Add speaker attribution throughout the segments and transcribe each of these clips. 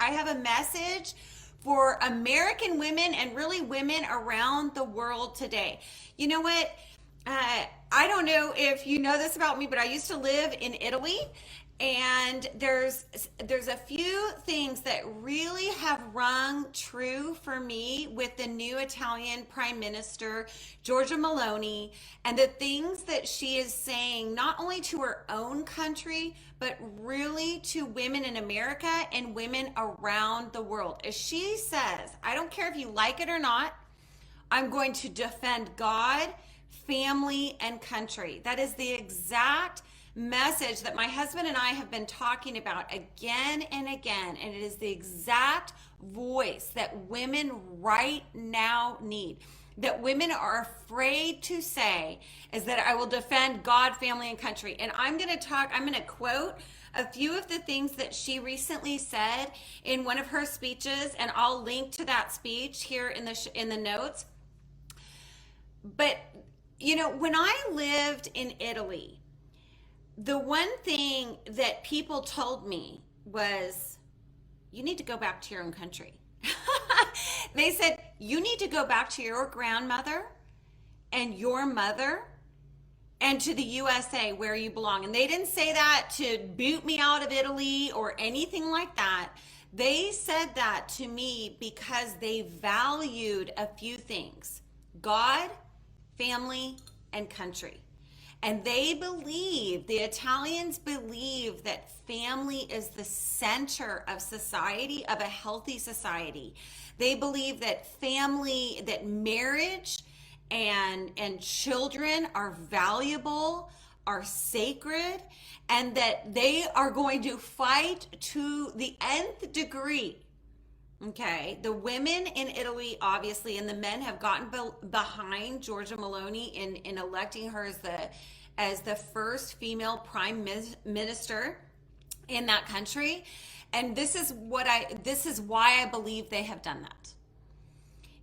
Speaker 1: I have a message for American women and really women around the world today. You know what? I don't know if you know this about me, but I used to live in Italy, and there's a few things that really have rung true for me with the new Italian Prime Minister, Giorgia Meloni, and the things that she is saying not only to her own country, but really to women in America and women around the world. As she says, I don't care if you like it or not, I'm going to defend God, family, and country. That is the exact message that my husband and I have been talking about again and again. And it is the exact voice that women right now need. That women are afraid to say is that I will defend God, family, and country. And I'm going to quote a few of the things that she recently said in one of her speeches, and I'll link to that speech here in the notes. But, you know, when I lived in Italy, the one thing that people told me was, you need to go back to your own country. They said, you need to go back to your grandmother and your mother and to the USA where you belong. And they didn't say that to boot me out of Italy or anything like that. They said that to me because they valued a few things: God, family, and country. And they believe, the Italians believe, that family is the center of society, of a healthy society. They believe that family, that marriage and children are valuable, are sacred, and that they are going to fight to the nth degree. Okay, the women in Italy, obviously, and the men have gotten behind Giorgia Meloni in electing her as the first female prime minister in that country. And this is why I believe they have done that.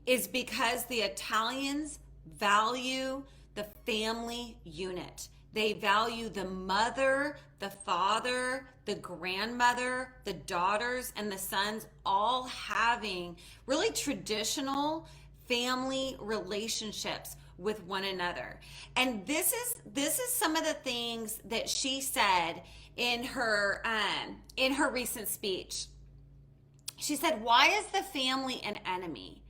Speaker 1: Is because the Italians value the family unit. They value the mother, the father, the grandmother, the daughters, and the sons all having really traditional family relationships with one another. And this is some of the things that she said in her recent speech. She said, "Why is the family an enemy?"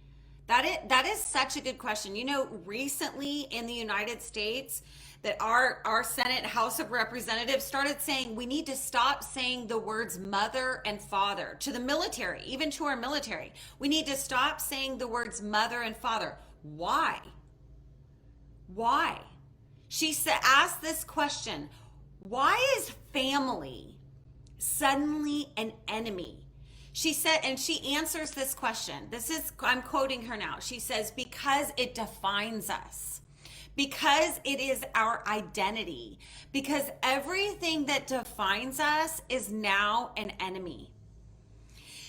Speaker 1: That is such a good question. You know, recently in the United States, that our Senate, House of Representatives started saying we need to stop saying the words mother and father to the military, even to our military. We need to stop saying the words mother and father. Why? Why? She asked this question: why is family suddenly an enemy? She said, and she answers this question. I'm quoting her now. She says, because it defines us. Because it is our identity. Because everything that defines us is now an enemy.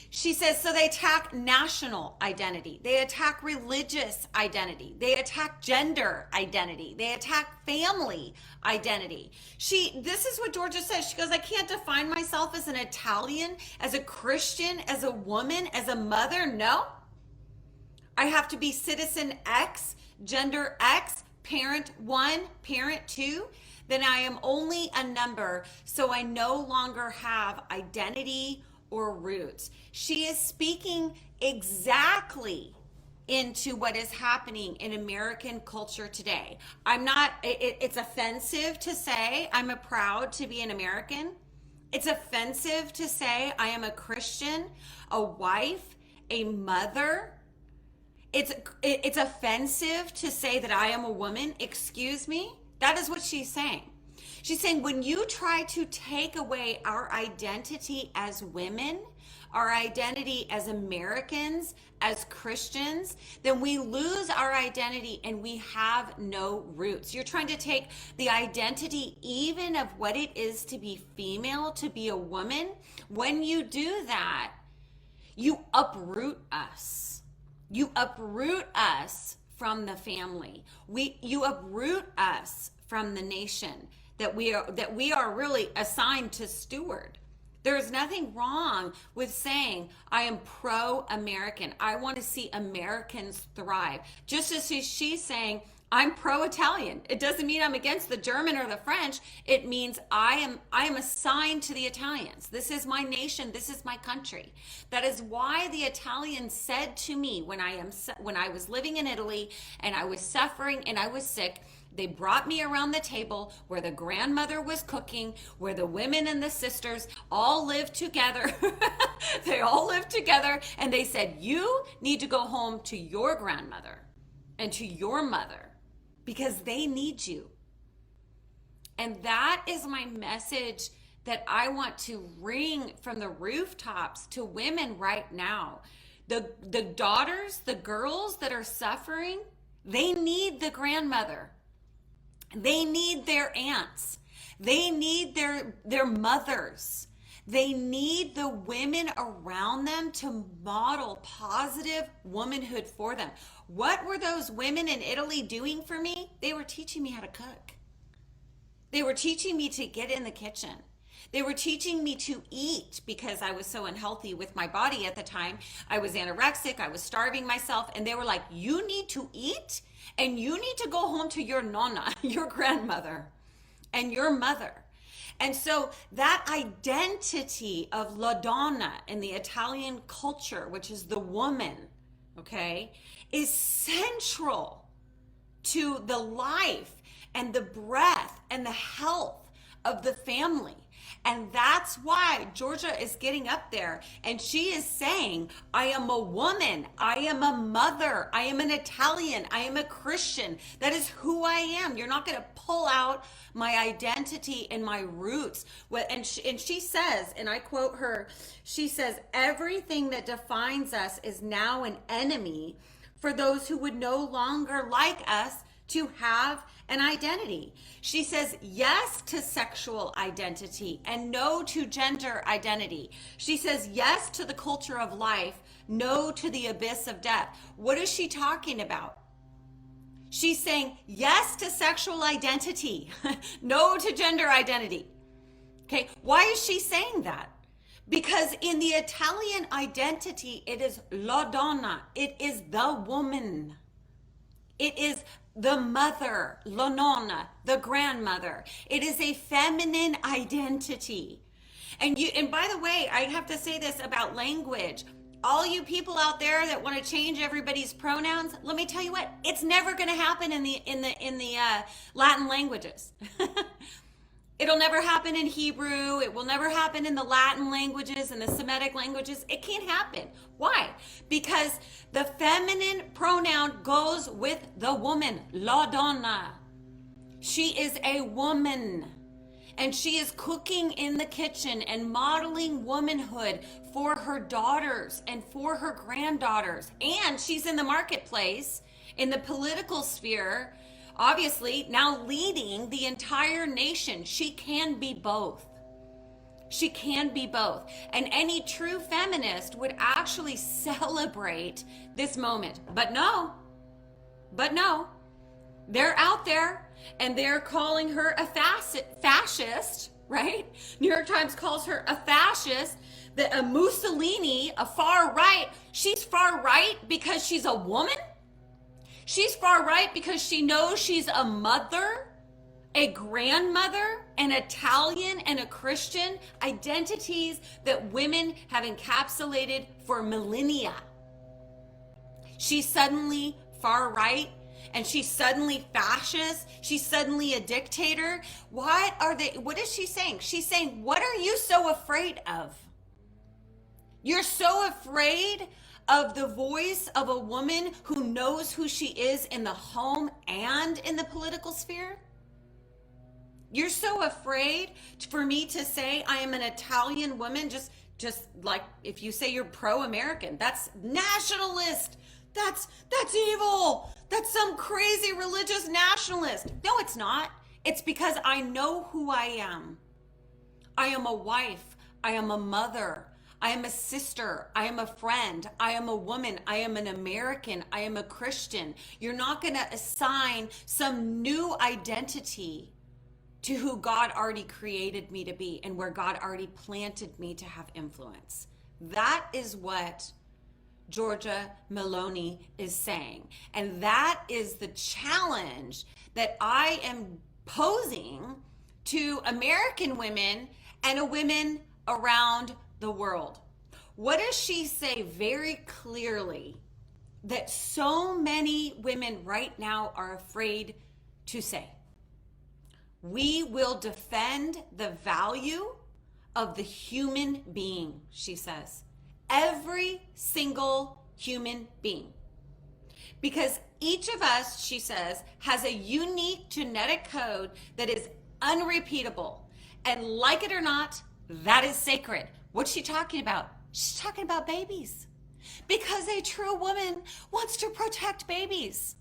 Speaker 1: She says, so they attack national identity. They attack religious identity. They attack gender identity. They attack family identity. This is what Giorgia says. She goes, I can't define myself as an Italian, as a Christian, as a woman, as a mother. No. I have to be citizen X, gender X, parent 1, parent 2. Then I am only a number. So I no longer have identity or roots. She is speaking exactly into what is happening in American culture today. It's offensive to say I'm proud to be an American. It's offensive to say I am a Christian, a wife, a mother. It's offensive to say that I am a woman. Excuse me? That is what she's saying. She's saying when you try to take away our identity as women, our identity as Americans, as Christians, then we lose our identity and we have no roots. You're trying to take the identity even of what it is to be female, to be a woman. When you do that, you uproot us. You uproot us from the family. You uproot us from the nation that we are really assigned to steward. There's nothing wrong with saying, I am pro American. I want to see Americans thrive. Just as she's saying, I'm pro Italian. It doesn't mean I'm against the German or the French. It means I am assigned to the Italians. This is my nation. This is my country. That is why the Italians said to me when I was living in Italy and I was suffering and I was sick, they brought me around the table where the grandmother was cooking, where the women and the sisters all lived together. They all lived together, and they said, you need to go home to your grandmother and to your mother because they need you. And that is my message that I want to ring from the rooftops to women right now. The daughters, the girls that are suffering, they need the grandmother. They need their aunts. They need their mothers. They need the women around them to model positive womanhood for them. What were those women in Italy doing for me? They were teaching me how to cook. They were teaching me to get in the kitchen. They were teaching me to eat because I was so unhealthy with my body at the time. I was anorexic. I was starving myself. And they were like, you need to eat and you need to go home to your nonna, your grandmother, and your mother. And so that identity of la donna in the Italian culture, which is the woman, okay, is central to the life and the breath and the health of the family. And that's why Giorgia is getting up there and she is saying, I am a woman, I am a mother, I am an Italian, I am a Christian. That is who I am. You're not going to pull out my identity and my roots. And she says, and I quote her, she says, everything that defines us is now an enemy for those who would no longer like us to have an identity. She says yes to sexual identity and no to gender identity. She says yes to the culture of life, no to the abyss of death. What is she talking about? She's saying yes to sexual identity, no to gender identity. Okay, why is she saying that? Because in the Italian identity, it is la donna, it is the woman. It is the mother, la nonna, the grandmother. It is a feminine identity. And by the way, I have to say this about language. All you people out there that want to change everybody's pronouns, let me tell you what, it's never going to happen in the Latin languages. It'll never happen in Hebrew. It will never happen in the Latin languages and the Semitic languages. It can't happen. Why? Because the feminine pronoun goes with the woman, la donna. She is a woman. And she is cooking in the kitchen and modeling womanhood for her daughters and for her granddaughters. And she's in the marketplace, in the political sphere, obviously now leading the entire nation. She can be both. She can be both. And any true feminist would actually celebrate this moment. But no, they're out there and they're calling her a fascist, right? New York Times calls her a fascist, a Mussolini, a far right. She's far right because she's a woman? She's far right because she knows she's a mother, a grandmother, an Italian, and a Christian, identities that women have encapsulated for millennia. She's suddenly far right and she's suddenly fascist. She's suddenly a dictator. What is she saying? She's saying, what are you so afraid of? You're so afraid of the voice of a woman who knows who she is in the home and in the political sphere? You're so afraid for me to say I am an Italian woman, just like if you say you're pro-American, that's nationalist. That's evil. That's some crazy religious nationalist. No, it's not. It's because I know who I am. I am a wife. I am a mother. I am a sister. I am a friend. I am a woman. I am an American. I am a Christian. You're not going to assign some new identity to who God already created me to be and where God already planted me to have influence. That is what Giorgia Meloni is saying. And that is the challenge that I am posing to American women and women around the world. What does she say very clearly that so many women right now are afraid to say? We will defend the value of the human being, she says. Every single human being. Because each of us, she says, has a unique genetic code that is unrepeatable. And like it or not, that is sacred. What's she talking about? She's talking about babies. Because a true woman wants to protect babies.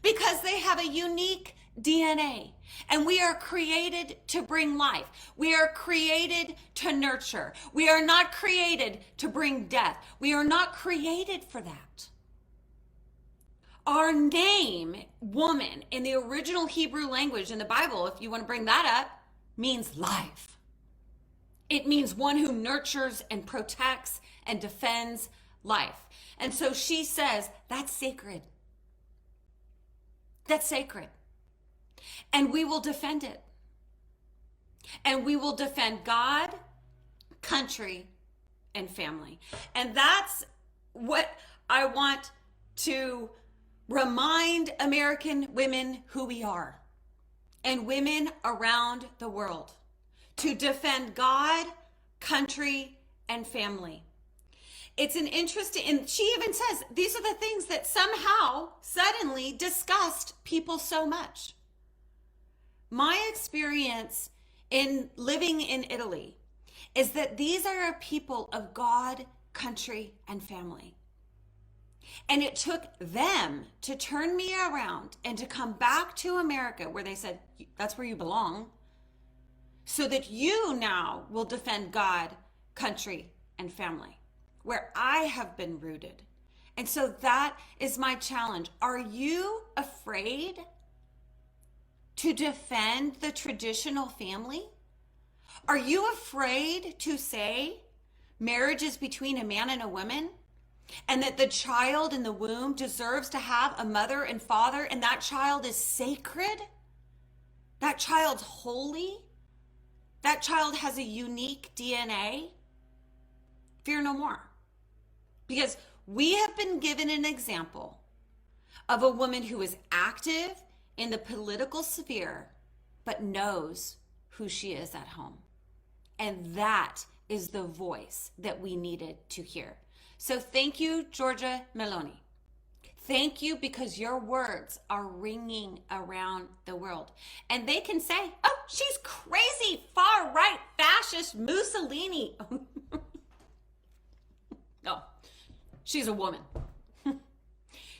Speaker 1: Because they have a unique DNA. And we are created to bring life. We are created to nurture. We are not created to bring death. We are not created for that. Our name, woman, in the original Hebrew language in the Bible, if you want to bring that up, means life. It means one who nurtures and protects and defends life. And so she says, that's sacred. That's sacred. And we will defend it. And we will defend God, country, and family. And that's what I want to remind American women who we are, and women around the world, to defend God, country, and family. It's an interesting, and she even says, these are the things that somehow suddenly disgust people so much. My experience in living in Italy is that these are a people of God, country, and family. And it took them to turn me around and to come back to America, where they said, that's where you belong, so that you now will defend God, country, and family, where I have been rooted. And so that is my challenge. Are you afraid to defend the traditional family? Are you afraid to say marriage is between a man and a woman, and that the child in the womb deserves to have a mother and father, and that child is sacred? That child's holy? That child has a unique DNA? Fear no more. Because we have been given an example of a woman who is active in the political sphere, but knows who she is at home. And that is the voice that we needed to hear. So thank you, Giorgia Meloni. Thank you, because your words are ringing around the world. And they can say, oh, she's crazy, far-right, fascist, Mussolini. No, she's a woman.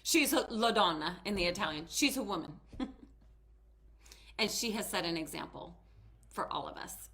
Speaker 1: She's a la donna in the Italian. She's a woman. And she has set an example for all of us.